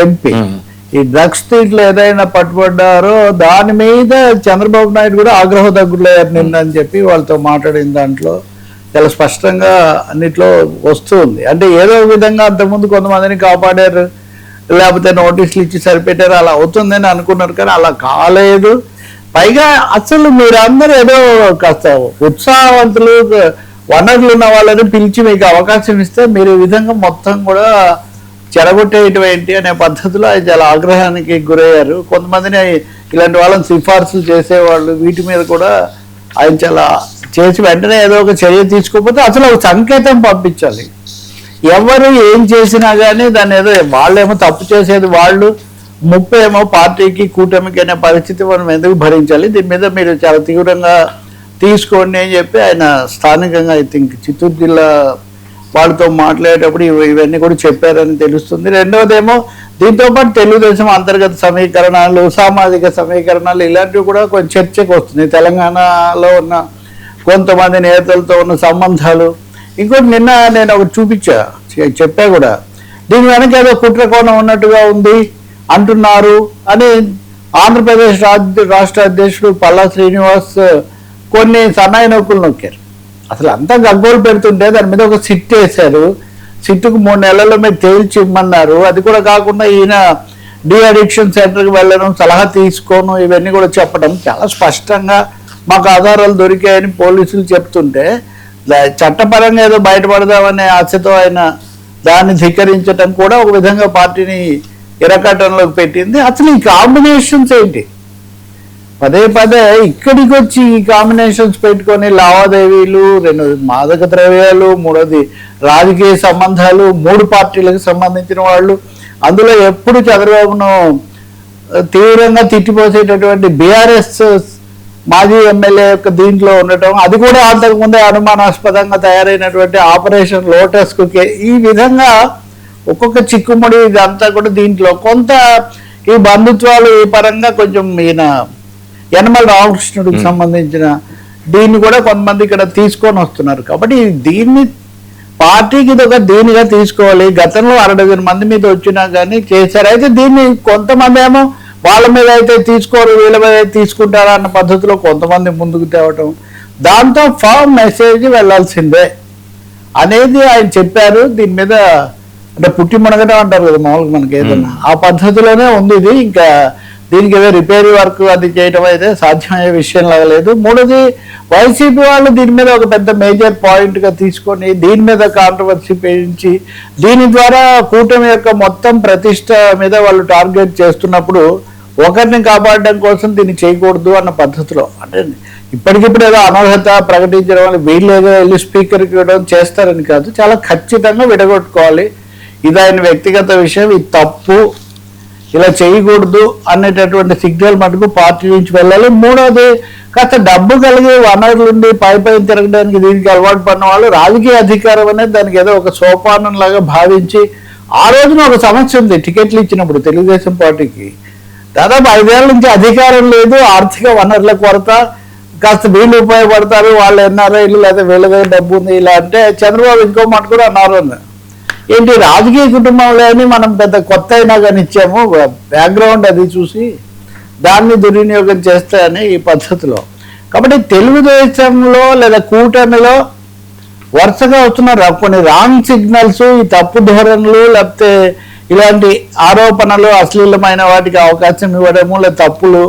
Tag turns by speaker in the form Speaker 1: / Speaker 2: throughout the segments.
Speaker 1: MP ఈ drugs దీంట్లో ఏదైనా పట్టుబడ్డారో దాని మీద చంద్రబాబు నాయుడు కూడా ఆగ్రహ దగ్గులేరు నిందని చెప్పి వాళ్ళతో మాట్లాడిన దాంట్లో చాలా స్పష్టంగా అన్నిట్లో వస్తుంది. అంటే ఏదో విధంగా అంతకుముందు కొంతమందిని కాపాడారు, లేకపోతే నోటీసులు ఇచ్చి సరిపెట్టారు, అలా అవుతుందని అనుకున్నారు, కానీ అలా కాలేదు. పైగా అసలు మీరందరూ ఏదో కాస్త ఉత్సాహవంతులు వనరులు ఉన్న వాళ్ళని పిలిచి మీకు అవకాశం ఇస్తే మీరు ఈ విధంగా మొత్తం కూడా చెడగొట్టేయటం ఏంటి అనే పద్ధతిలో ఆయన చాలా ఆగ్రహానికి గురయ్యారు. కొంతమందిని ఇలాంటి వాళ్ళని సిఫార్సులు చేసేవాళ్ళు వీటి మీద కూడా ఆయన చాలా చేసి వెంటనే ఏదో ఒక చర్య తీసుకోకపోతే అసలు ఒక సంకేతం పంపించాలి. ఎవరు ఏం చేసినా కానీ దాన్ని ఏదో వాళ్ళేమో తప్పు చేసేది వాళ్ళు, ముప్పేమో పార్టీకి కూటమికి అనే పరిస్థితి మనం ఎందుకు భరించాలి, దీని మీద మీరు చాలా తీవ్రంగా తీసుకోండి అని చెప్పి ఆయన స్థానికంగా ఐ థింక్ చిత్తూరు జిల్లా వాళ్ళతో మాట్లాడేటప్పుడు ఇవన్నీ కూడా చెప్పారని తెలుస్తుంది. రెండవదేమో దీంతోపాటు తెలుగుదేశం అంతర్గత సమీకరణాలు, సామాజిక సమీకరణాలు ఇలాంటివి కూడా కొంచెం చర్చకు వస్తున్నాయి. తెలంగాణలో ఉన్న కొంతమంది నేతలతో ఉన్న సంబంధాలు. ఇంకోటి నిన్న నేను ఒకటి చెప్పా కూడా, దీని వెనక ఏదో కుట్రకోణం ఉన్నట్టుగా ఉంది అంటున్నారు అని ఆంధ్రప్రదేశ్ రాష్ట్ర అధ్యక్షుడు పల్లా శ్రీనివాస్ కొన్ని సన్నాయి నొక్కులు నొక్కారు. అసలు అంతా గగ్గోలు పెడుతుంటే దాని మీద ఒక సిట్ వేశారు. సిట్టుకు 3 నెలల్లో మీరు తేల్చి ఇమ్మన్నారు. అది కూడా కాకుండా ఈయన డి అడిక్షన్ సెంటర్కి వెళ్ళడం, సలహా తీసుకోను, ఇవన్నీ కూడా చెప్పడం చాలా స్పష్టంగా మాకు ఆధారాలు దొరికాయని పోలీసులు చెప్తుంటే చట్టపరంగా ఏదో బయటపడదామనే ఆశతో ఆయన దాన్ని ధిక్కరించడం కూడా ఒక విధంగా పార్టీని ఇరకటంలోకి పెట్టింది. అసలు ఈ కాంబినేషన్స్ ఏంటి? పదే పదే ఇక్కడికి వచ్చి ఈ కాంబినేషన్స్ పెట్టుకొని లావాదేవీలు, 2 మాదక ద్రవ్యాలు, 3ది రాజకీయ సంబంధాలు, 3 పార్టీలకు సంబంధించిన వాళ్ళు, అందులో ఎప్పుడు చంద్రబాబును తీవ్రంగా తిట్టిపోసేటటువంటి బీఆర్ఎస్ మాజీ ఎమ్మెల్యే యొక్క దీంట్లో ఉండటం, అది కూడా అంతకుముందే అనుమానాస్పదంగా తయారైనటువంటి ఆపరేషన్ లోటస్కు ఈ విధంగా ఒక్కొక్క చిక్కుముడి ఇదంతా కూడా దీంట్లో కొంత ఈ బంధుత్వాలు ఈ పరంగా కొంచెం ఈయన యనమల రామకృష్ణుడికి సంబంధించిన దీన్ని కూడా కొంతమంది ఇక్కడ తీసుకొని వస్తున్నారు. కాబట్టి దీన్ని పార్టీకి ఇది ఒక దీనిగా తీసుకోవాలి. గతంలో 60 మంది మీద వచ్చినా కానీ చేశారు. అయితే దీన్ని కొంతమంది ఏమో వాళ్ళ మీద అయితే తీసుకోరు, వీళ్ళ మీద అయితే తీసుకుంటారా అన్న పద్ధతిలో కొంతమంది ముందుకు తేవటం, దాంతో ఫామ్ మెసేజ్ వెళ్లాల్సిందే అనేది ఆయన చెప్పారు. దీని మీద అంటే పుట్టి మునగడం అంటారు కదా మామూలుగా మనకి ఏదన్నా, ఆ పద్ధతిలోనే ఉంది ఇది. ఇంకా దీనికి ఏదో రిపేరీ వర్క్ అది చేయడం అయితే సాధ్యమయ్యే విషయం లాగలేదు. 3ది వైసీపీ వాళ్ళు దీని మీద ఒక పెద్ద మేజర్ పాయింట్గా తీసుకొని దీని మీద కాంట్రవర్సీ పెంచి దీని ద్వారా కూటమి యొక్క మొత్తం ప్రతిష్ట మీద వాళ్ళు టార్గెట్ చేస్తున్నప్పుడు ఒకరిని కాపాడడం కోసం దీన్ని చేయకూడదు అన్న పద్ధతిలో, అంటే ఇప్పటికిప్పుడు ఏదో అనర్హత ప్రకటించడం వల్ల వీళ్ళు ఏదో వెళ్ళి స్పీకర్కి ఇవ్వడం చేస్తారని కాదు, చాలా ఖచ్చితంగా విడగొట్టుకోవాలి. ఇది ఆయన వ్యక్తిగత విషయం, ఇది తప్పు, ఇలా చేయకూడదు అనేటటువంటి సిగ్నల్ మటుకు పార్టీ నుంచి వెళ్ళాలి. 3వది కాస్త డబ్బు కలిగి వనరులుండి పై తిరగడానికి దీనికి అలవాటు పడిన వాళ్ళు రాజకీయ అధికారం అనేది దానికి ఏదో ఒక సోపానం లాగా భావించి, ఆ రోజున ఒక సమస్య ఉంది. టికెట్లు ఇచ్చినప్పుడు తెలుగుదేశం పార్టీకి దాదాపు 5 ఏళ్ల నుంచి అధికారం లేదు, ఆర్థిక వనరుల కొరత, కాస్త వీళ్ళు ఉపయోగపడతారు, వాళ్ళు ఎన్ఆర్ఐలు లేదా వీళ్ళ దగ్గర డబ్బు ఉంది ఇలా అంటే చంద్రబాబు ఇంకో మాట కూడా అన్నారు, ఏంటి రాజకీయ కుటుంబంలో అని మనం పెద్ద కొత్త అయినా కానీ ఇచ్చాము, బ్యాక్గ్రౌండ్ అది చూసి దాన్ని దుర్వినియోగం చేస్తాయని ఈ పద్ధతిలో. కాబట్టి తెలుగుదేశంలో లేదా కూటమిలో వరుసగా వస్తున్న కొన్ని రాంగ్ సిగ్నల్స్, ఈ తప్పు ధోరణులు, లేకపోతే ఇలాంటి ఆరోపణలు, అశ్లీలమైన వాటికి అవకాశం ఇవ్వడము లేదా తప్పులు,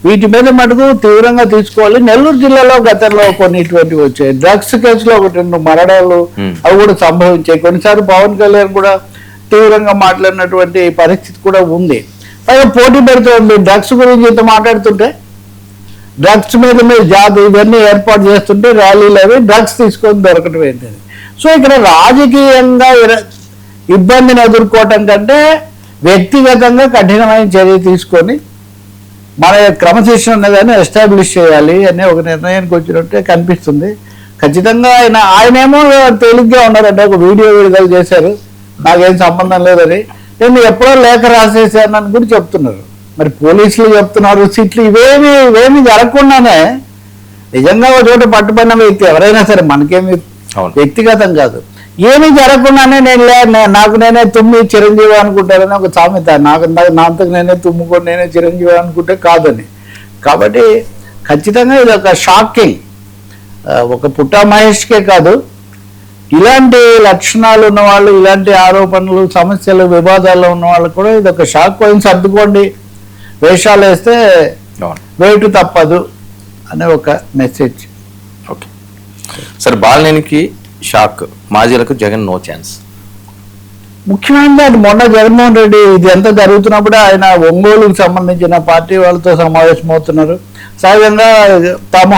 Speaker 1: వీటి మీద మటుకు తీవ్రంగా తీసుకోవాలి. నెల్లూరు జిల్లాలో గతంలో కొన్ని ఇటువంటివి వచ్చాయి. డ్రగ్స్ కేసులో 1-2 మరణాలు అవి కూడా సంభవించాయి. కొన్నిసార్లు పవన్ కళ్యాణ్ కూడా తీవ్రంగా మాట్లాడినటువంటి పరిస్థితి కూడా ఉంది. పైగా పోటీ పెడుతుంది. డ్రగ్స్ గురించి ఇంత మాట్లాడుతుంటే డ్రగ్స్ మీద మీరు ఇవన్నీ ఏర్పాటు చేస్తుంటే ర్యాలీలు అవి డ్రగ్స్ తీసుకొని దొరకటం ఏంటని. సో ఇక్కడ రాజకీయంగా ఇబ్బందిని ఎదుర్కోవటం కంటే వ్యక్తిగతంగా కఠినమైన చర్య తీసుకొని మన క్రమశిక్షణ ఉన్నదాన్ని ఎస్టాబ్లిష్ చేయాలి అనే ఒక నిర్ణయానికి వచ్చినట్టే కనిపిస్తుంది. ఖచ్చితంగా ఆయనేమో తేలిగ్గా ఉన్నారంటే ఒక వీడియో విడుదల చేశారు, నాకేం సంబంధం లేదని, నేను ఎప్పుడో లేఖ రాసేసానని కూడా చెప్తున్నారు. మరి పోలీసులు చెప్తున్నారు, సీట్లు ఇవేమి జరగకుండానే నిజంగా ఒక చోట పట్టుబడిన వ్యక్తి ఎవరైనా సరే, మనకేమి వ్యక్తిగతం కాదు, ఏమీ జరగకుండానే నాకు నేనే తుమ్మి చిరంజీవి అనుకుంటారని ఒక సామెత. నాంతకు నేనే తుమ్ముకొని నేనే చిరంజీవి అనుకుంటే కాదని. కాబట్టి ఖచ్చితంగా ఇది ఒక షాకింగ్. ఒక పుట్టా మహేష్కే కాదు, ఇలాంటి లక్షణాలు ఉన్నవాళ్ళు, ఇలాంటి ఆరోపణలు, సమస్యలు, వివాదాల్లో ఉన్న వాళ్ళు కూడా ఇది ఒక షాక్. పోయిన సర్దుకోండి, వేషాలు వేస్తే వేటు తప్పదు అనే ఒక మెసేజ్.
Speaker 2: ఓకే సార్, బాలినేనికి షాక్, మాజీలకు జగన్ నో ఛాన్స్.
Speaker 1: ముఖ్యమైనది అది మొన్న జగన్మోహన్ రెడ్డి ఇది ఎంత జరుగుతున్నప్పుడే ఆయన ఒంగోలుకు సంబంధించిన పార్టీ వాళ్ళతో సమావేశమవుతున్నారు. సహజంగా తాము